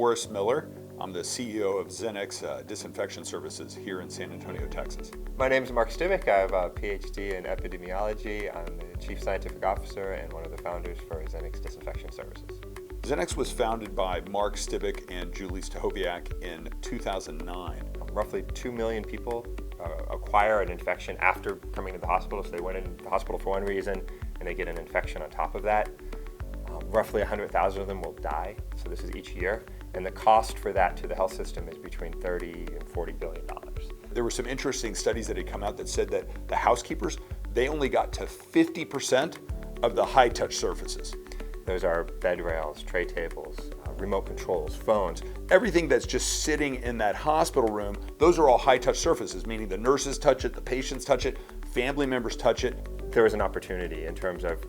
Morris Miller. I'm the CEO of Xenex Disinfection Services here in San Antonio, Texas. My name is Mark Stivic. I have a PhD in epidemiology. I'm the Chief Scientific Officer and one of the founders for Xenex Disinfection Services. Xenex was founded by Mark Stivic and Julie Stachowiak in 2009. Roughly 2 million people acquire an infection after coming to the hospital. So they went in the hospital for one reason and they get an infection on top of that. Roughly 100,000 of them will die. So this is each year. And the cost for that to the health system is between $30 and $40 billion. There were some interesting studies that had come out that said that the housekeepers, they only got to 50% of the high-touch surfaces. Those are bed rails, tray tables, remote controls, phones. Everything that's just sitting in that hospital room, those are all high-touch surfaces, meaning the nurses touch it, the patients touch it, family members touch it. There was an opportunity in terms of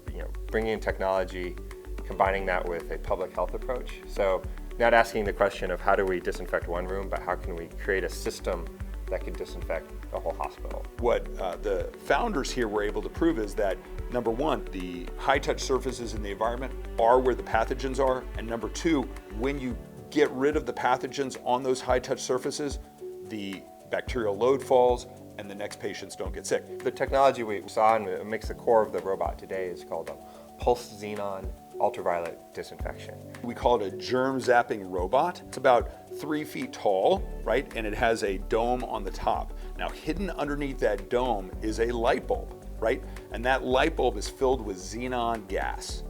bringing in technology, combining that with a public health approach. So not asking the question of how do we disinfect one room, but how can we create a system that can disinfect the whole hospital. What the founders here were able to prove is that, number one, the high-touch surfaces in the environment are where the pathogens are, and number two, when you get rid of the pathogens on those high-touch surfaces, the bacterial load falls and the next patients don't get sick. The technology we saw and it makes the core of the robot today is called a pulsed xenon ultraviolet disinfection. We call it a germ zapping robot. It's about 3 feet tall, right? And it has a dome on the top. Now, hidden underneath that dome is a light bulb, right? And that light bulb is filled with xenon gas.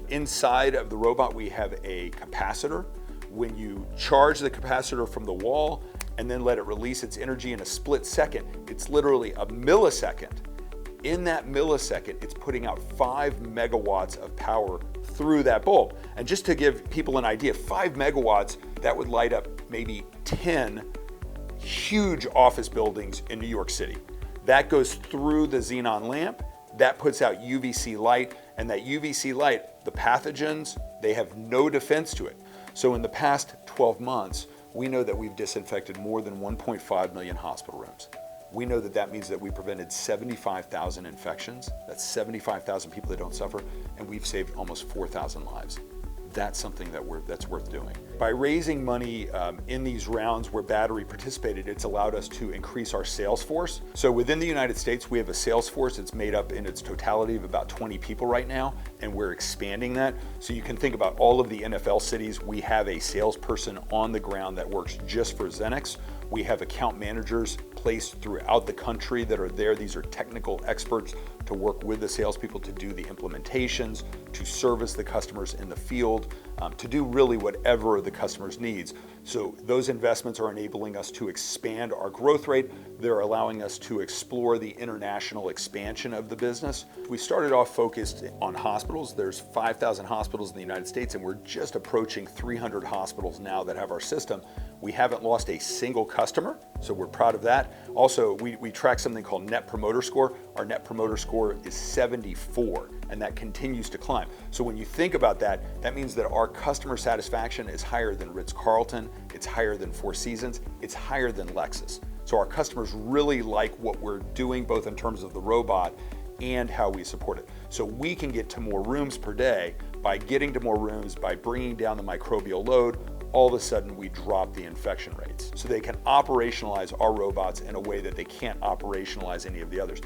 Inside of the robot, we have a capacitor. When you charge the capacitor from the wall and then let it release its energy in a split second, it's literally a millisecond. In that millisecond, it's putting out 5 megawatts of power through that bulb. And just to give people an idea, 5 megawatts, that would light up maybe 10 huge office buildings in New York City. That goes through the xenon lamp, that puts out UVC light, and that UVC light, the pathogens, they have no defense to it. So in the past 12 months, we know that we've disinfected more than 1.5 million hospital rooms. We know that that means that we prevented 75,000 infections. That's 75,000 people that don't suffer, and we've saved almost 4,000 lives. That's something that's worth doing. By raising money in these rounds where Battery participated, it's allowed us to increase our sales force. So within the United States, we have a sales force that's made up in its totality of about 20 people right now, and we're expanding that. So you can think about all of the NFL cities. We have a salesperson on the ground that works just for Xenex. We have account managers placed throughout the country that are there. These are technical experts to work with the salespeople to do the implementations, to service the customers in the field, to do really whatever the customer's needs. So those investments are enabling us to expand our growth rate. They're allowing us to explore the international expansion of the business. We started off focused on hospitals. There's 5,000 hospitals in the United States, and we're just approaching 300 hospitals now that have our system. We haven't lost a single customer, so we're proud of that. Also, we track something called Net Promoter Score. Our Net Promoter Score is 74, and that continues to climb. So when you think about that, that means that our customer satisfaction is higher than Ritz-Carlton, it's higher than Four Seasons, it's higher than Lexus. So our customers really like what we're doing, both in terms of the robot and how we support it. So we can get to more rooms per day. By getting to more rooms, by bringing down the microbial load, all of a sudden we drop the infection rates. So they can operationalize our robots in a way that they can't operationalize any of the others.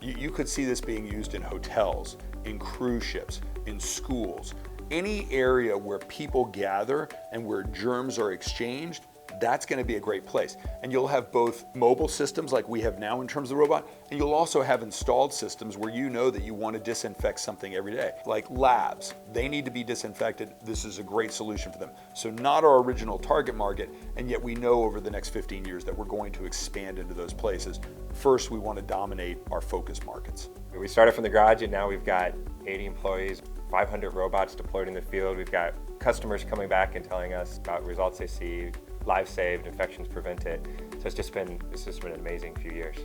You could see this being used in hotels, in cruise ships, in schools. Any area where people gather and where germs are exchanged, that's going to be a great place. And you'll have both mobile systems like we have now in terms of the robot, and you'll also have installed systems where you know that you want to disinfect something every day. Like labs, they need to be disinfected. This is a great solution for them. So not our original target market, and yet we know over the next 15 years that we're going to expand into those places. First, we want to dominate our focus markets. We started from the garage and now we've got 80 employees, 500 robots deployed in the field. We've got customers coming back and telling us about results they see, lives saved, infections prevented. So it's just been an amazing few years.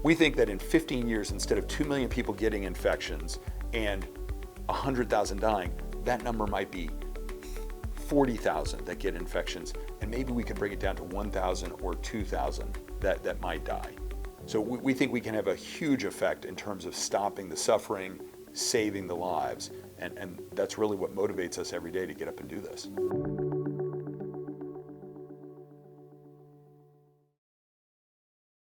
We think that in 15 years, instead of 2 million people getting infections and 100,000 dying, that number might be 40,000 that get infections, and maybe we could bring it down to 1,000 or 2,000 that might die. So we think we can have a huge effect in terms of stopping the suffering, saving the lives, and that's really what motivates us every day to get up and do this.